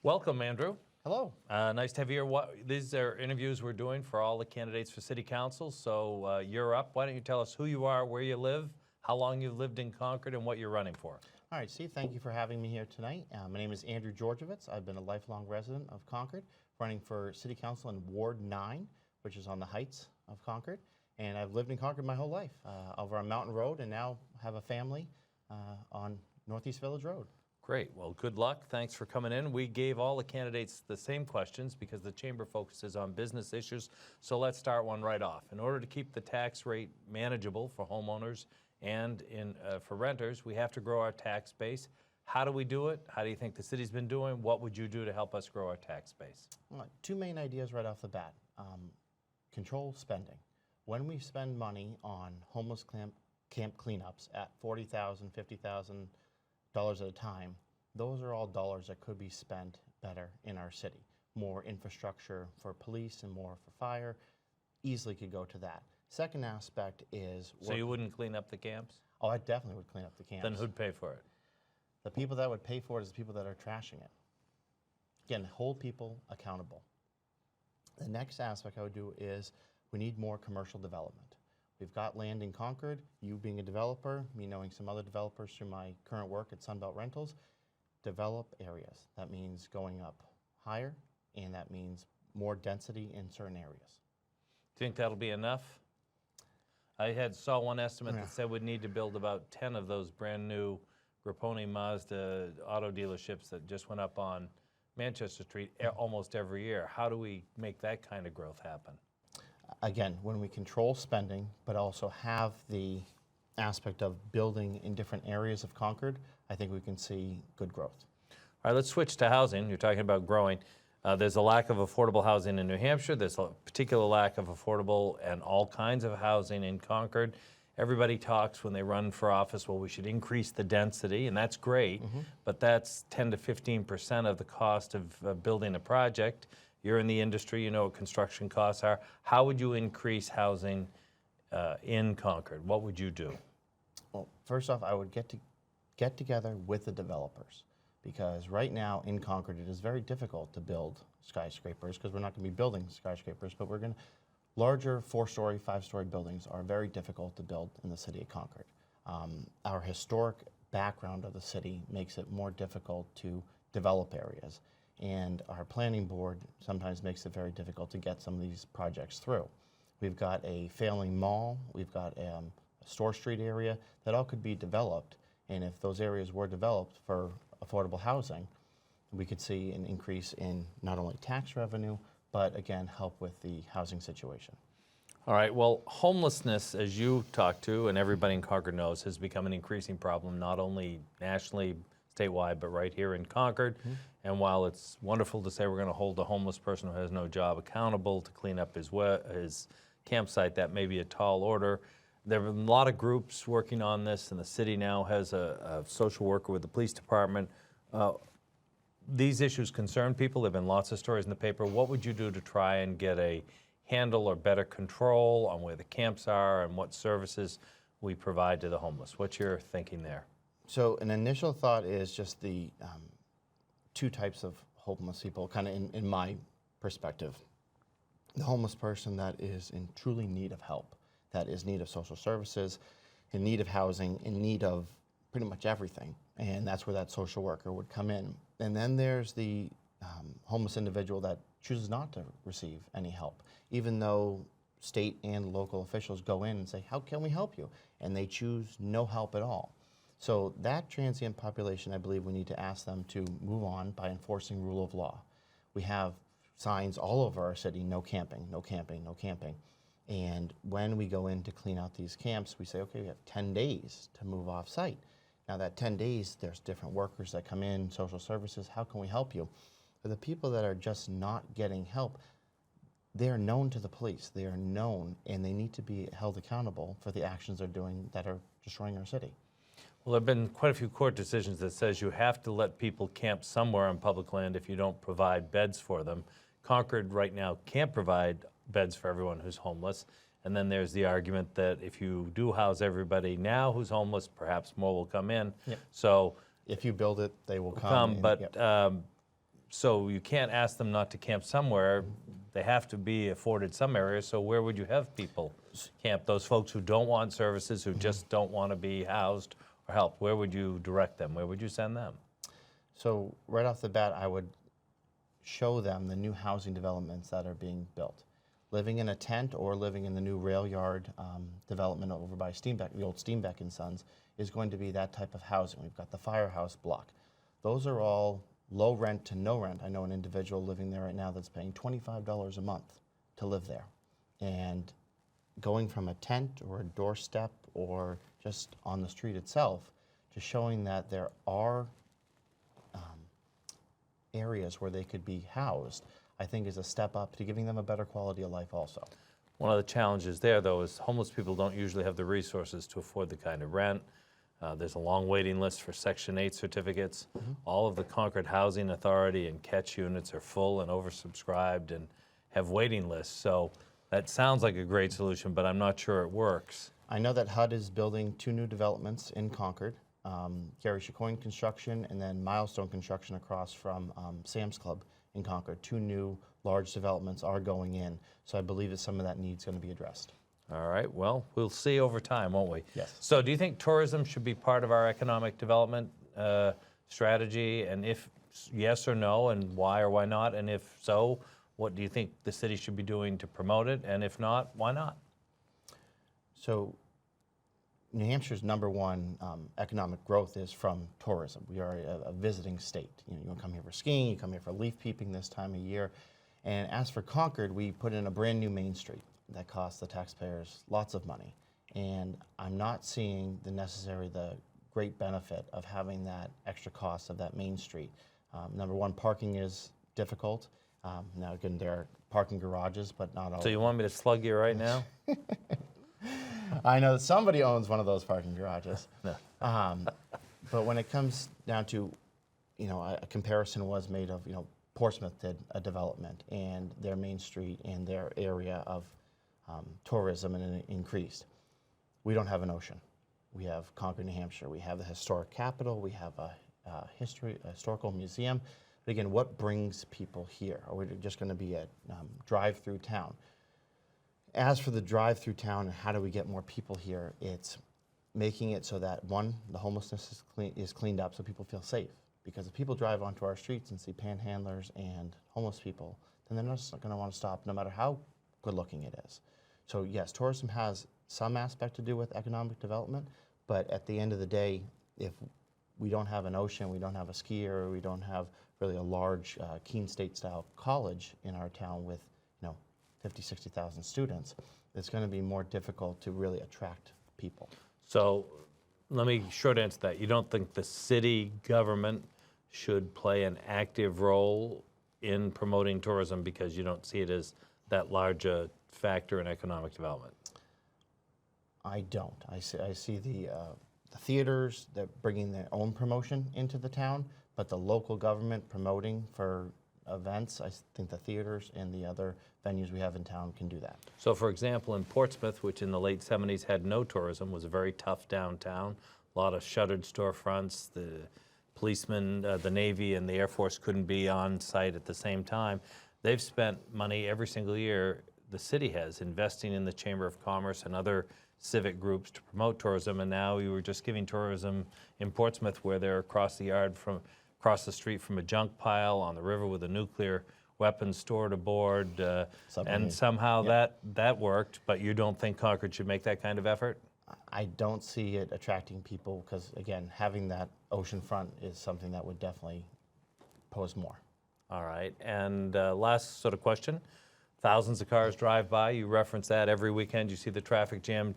Welcome, Andrew. Hello. Nice to have you here. These are interviews we're doing for all the candidates for City Council, so you're up. Why don't you tell us who you are, where you live, how long you've lived in Concord, and what you're running for. All right, Steve, thank you for having me here tonight. My name is Andrew Georgevits. I've been a lifelong resident of Concord, running for City Council in Ward 9, which is on the heights of Concord. And I've lived in Concord my whole life, over on Mountain Road, and now have a family on Northeast Village Road. Great. Well, good luck. Thanks for coming in. We gave all the candidates the same questions because the Chamber focuses on business issues. So let's start one right off. In order to keep the tax rate manageable for homeowners and for renters, we have to grow our tax base. How do we do it? How do you think the city's been doing? What would you do to help us grow our tax base? Well, two main ideas right off the bat. Control spending. When we spend money on homeless camp cleanups at $40,000, $50,000 at a time, those are all dollars that could be spent better in our city. More infrastructure for police and more for fire easily could go to that. Second aspect is... So you wouldn't clean up the camps? Oh, I definitely would clean up the camps. Then who'd pay for it? The people that would pay for it is the people that are trashing it. Again, hold people accountable. The next aspect I would do is we need more commercial development. We've got land in Concord, you being a developer, me knowing some other developers through my current work at Sunbelt Rentals, develop areas. That means going up higher, and that means more density in certain areas. Do you think that'll be enough? I saw one estimate that said we'd need to build about 10 of those brand new Grapponi Mazda auto dealerships that just went up on Manchester Street almost every year. How do we make that kind of growth happen? Again, when we control spending, but also have the aspect of building in different areas of Concord, I think we can see good growth. All right, let's switch to housing. You're talking about growing. There's a lack of affordable housing in New Hampshire. There's a particular lack of affordable and all kinds of housing in Concord. Everybody talks when they run for office, well, we should increase the density, and that's great, but that's 10 to 15% of the cost of building a project. You're in the industry, you know what construction costs are. How would you increase housing in Concord? What would you do? Well, first off, I would get together with the developers, because right now in Concord it is very difficult to build skyscrapers, because we're not going to be building skyscrapers, but we're going to larger 4-story, 5-story buildings are very difficult to build in the city of Concord. Our historic background of the city makes it more difficult to develop areas, and our planning board sometimes makes it very difficult to get some of these projects through. We've got a failing mall, we've got a Store Street area that all could be developed, and if those areas were developed for affordable housing, we could see an increase in not only tax revenue, but again, help with the housing situation. All right, well, homelessness, as you talk to, and everybody in Concord knows, has become an increasing problem, not only nationally, statewide, but right here in Concord. And while it's wonderful to say we're going to hold a homeless person who has no job accountable to clean up his campsite, that may be a tall order. There have been a lot of groups working on this, and the city now has a social worker with the police department. These issues concern people. There have been lots of stories in the paper. What would you do to try and get a handle or better control on where the camps are and what services we provide to the homeless? What's your thinking there? So an initial thought is just the two types of homeless people, kind of in my perspective. The homeless person that is in truly need of help, that is in need of social services, in need of housing, in need of pretty much everything. And that's where that social worker would come in. And then there's the homeless individual that chooses not to receive any help, even though state and local officials go in and say, how can we help you? And they choose no help at all. So that transient population, I believe we need to ask them to move on by enforcing rule of law. We have signs all over our city, no camping, no camping, no camping. And when we go in to clean out these camps, we say, okay, we have 10 days to move off site. Now that 10 days, there's different workers that come in, social services, how can we help you? But the people that are just not getting help, they are known to the police, they are known, and they need to be held accountable for the actions they're doing that are destroying our city. Well, there have been quite a few court decisions that says you have to let people camp somewhere on public land if you don't provide beds for them. Concord right now can't provide beds for everyone who's homeless. And then there's the argument that if you do house everybody now who's homeless, perhaps more will come in. Yep. So if you build it, they will come. But So you can't ask them not to camp somewhere. They have to be afforded some area. So where would you have people camp? Those folks who don't want services, who just don't want to be housed or helped, where would you direct them? Where would you send them? So right off the bat, I would show them the new housing developments that are being built. Living in a tent or living in the new rail yard development over by Steenbeck, the old Steenbeck and Sons, is going to be that type of housing. We've got the firehouse block. Those are all low rent to no rent. I know an individual living there right now that's paying $25 a month to live there. And going from a tent or a doorstep or just on the street itself, to showing that there are areas where they could be housed, I think is a step up to giving them a better quality of life also. One of the challenges there, though, is homeless people don't usually have the resources to afford the kind of rent. There's a long waiting list for Section 8 certificates. All of the Concord Housing Authority and catch units are full and oversubscribed and have waiting lists. So that sounds like a great solution, but I'm not sure it works. I know that HUD is building 2 new developments in Concord, Gary Chacoin Construction and then Milestone Construction across from Sam's Club in Concord. 2 new large developments are going in, so I believe that some of that needs going to be addressed. All right, well, we'll see over time, won't we? Yes. So do you think tourism should be part of our economic development strategy? And if yes or no, and why or why not? And if so, what do you think the city should be doing to promote it? And if not, why not? So New Hampshire's #1 economic growth is from tourism. We are a visiting state. You come here for skiing, you come here for leaf peeping this time of year. And as for Concord, we put in a brand new Main Street that costs the taxpayers lots of money. And I'm not seeing the great benefit of having that extra cost of that Main Street. #1, parking is difficult. Now again, there are parking garages, but not all. So you want me to slug you right now? I know that somebody owns one of those parking garages. No. But when it comes down to, a comparison was made of, Portsmouth did a development and their Main Street and their area of tourism and it increased. We don't have an ocean. We have Concord, New Hampshire. We have the historic capital. We have a historical museum. But again, what brings people here? Are we just going to be a drive-through town? As for the drive-through town and how do we get more people here, it's making it so that, 1, the homelessness is cleaned up so people feel safe. Because if people drive onto our streets and see panhandlers and homeless people, then they're not going to want to stop no matter how good looking it is. So yes, tourism has some aspect to do with economic development, but at the end of the day, if we don't have an ocean, we don't have a skier, we don't have really a large Keene State-style college in our town with 50, 60,000 students, it's going to be more difficult to really attract people. So let me short answer that. You don't think the city government should play an active role in promoting tourism because you don't see it as that large a factor in economic development? I don't. I see the theaters that bringing their own promotion into the town, but the local government promoting for events, I think the theaters and the other venues we have in town can do that. So for example, in Portsmouth, which in the late 70s had no tourism, was a very tough downtown, a lot of shuttered storefronts, the policemen, the Navy and the Air Force couldn't be on site at the same time. They've spent money every single year, the city has, investing in the Chamber of Commerce and other civic groups to promote tourism, and now you were just giving tourism in Portsmouth where they're across the street from a junk pile on the river with a nuclear weapons stored aboard, and somehow that worked, but you don't think Concord should make that kind of effort? I don't see it attracting people because, again, having that ocean front is something that would definitely pose more. All right, and last sort of question. Thousands of cars drive by. You reference that every weekend. You see the traffic jam.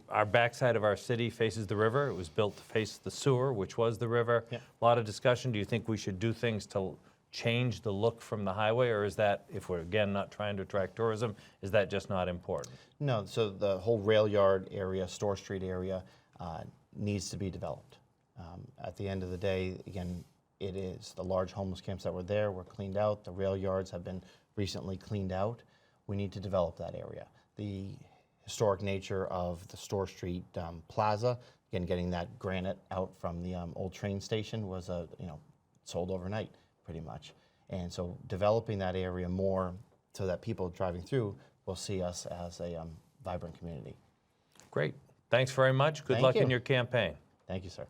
Our backside of our city faces the river. It was built to face the sewer, which was the river. Yep. A lot of discussion. Do you think we should do things to change the look from the highway, or is that, if we're again not trying to attract tourism, is that just not important? No, so the whole rail yard area, Store Street area needs to be developed. At the end of the day, again, it is the large homeless camps that were there were cleaned out. The rail yards have been recently cleaned out. We need to develop that area. The historic nature of the Store Street Plaza, again, getting that granite out from the old train station was sold overnight pretty much. And so developing that area more so that people driving through will see us as a vibrant community. Great. Thanks very much. Good Thank luck in you. your campaign. Thank you, sir.